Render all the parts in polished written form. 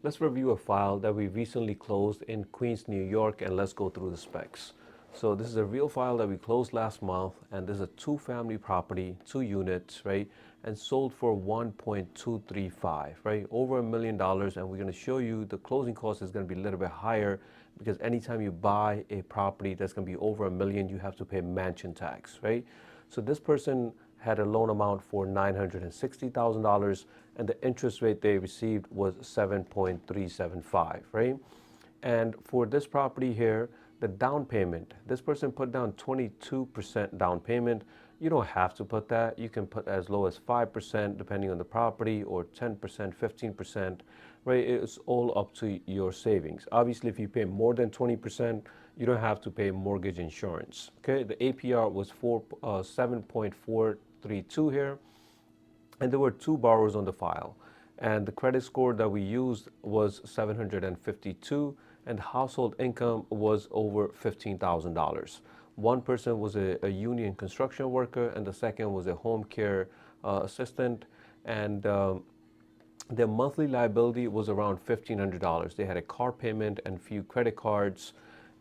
Let's review a file that we recently closed in Queens, New York, and let's go through the specs. So this is a real file that we closed last month, and this is a two-family property, 2 units, right? And sold for 1.235, right? Over $1 million, and we're going to show you the closing cost is going to be a little bit higher because anytime you buy a property that's going to be over $1 million, you have to pay mansion tax, right? So this person had a loan amount for $960,000, and the interest rate they received was 7.375, right? And for this property here, the down payment, this person put down 22% down payment. You don't have to put that. You can put as low as 5% depending on the property, or 10%, 15%, right? It's all up to your savings. Obviously, if you pay more than 20%, you don't have to pay mortgage insurance. Okay, the APR was 7.432 here, and there were 2 borrowers on the file, and the credit score that we used was 752, and household income was over $15,000. One person was a union construction worker, and the second was a home care assistant, and their monthly liability was around $1,500. They had a car payment and few credit cards,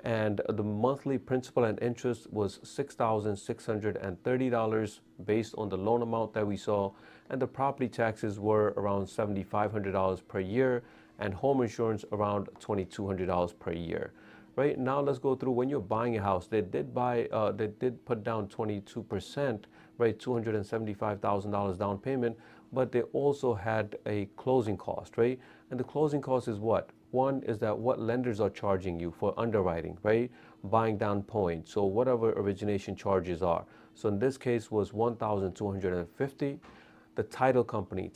and the monthly principal and interest was $6,630 based on the loan amount that we saw, and the property taxes were around $7,500 per year, and home insurance around $2,200 per year. Right now, let's go through when you're buying a house. They did put down 22%, right? $275,000 down payment, but they also had a closing cost, right? And the closing cost is what? One is that what lenders are charging you for underwriting, right? Buying down points, so whatever origination charges are. So in this case was 1,250. The title company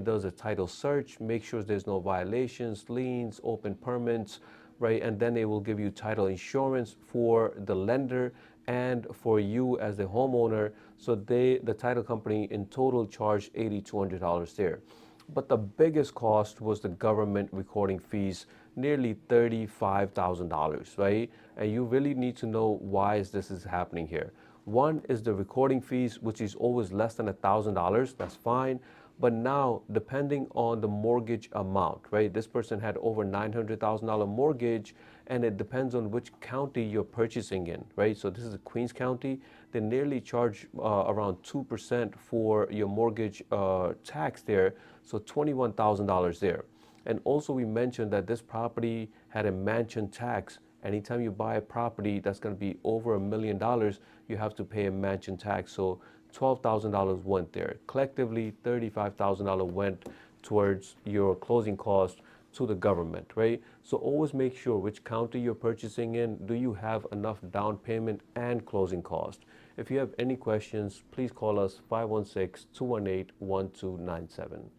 does a title search, make sure there's no violations, liens, open permits, right? And then they will give you title insurance for the lender and for you as the homeowner. So the title company in total charged $8,200 there. But the biggest cost was the government recording fees, nearly $35,000, right? And you really need to know why this is happening here. One is the recording fees, which is always less than $1,000. That's fine. But now, depending on the mortgage amount, right? This person had over $900,000 mortgage, and it depends on which county you're purchasing in, right? So this is Queens County. They nearly charge around 2% for your mortgage tax there, so $21,000 there. And also we mentioned that this property had a mansion tax. Anytime you buy a property that's going to be over $1 million, you have to pay a mansion tax. So $12,000 went there. Collectively, $35,000 went towards your closing cost to the government, right? So always make sure which county you're purchasing in. Do you have enough down payment and closing cost? If you have any questions, please call us 516-218-1297.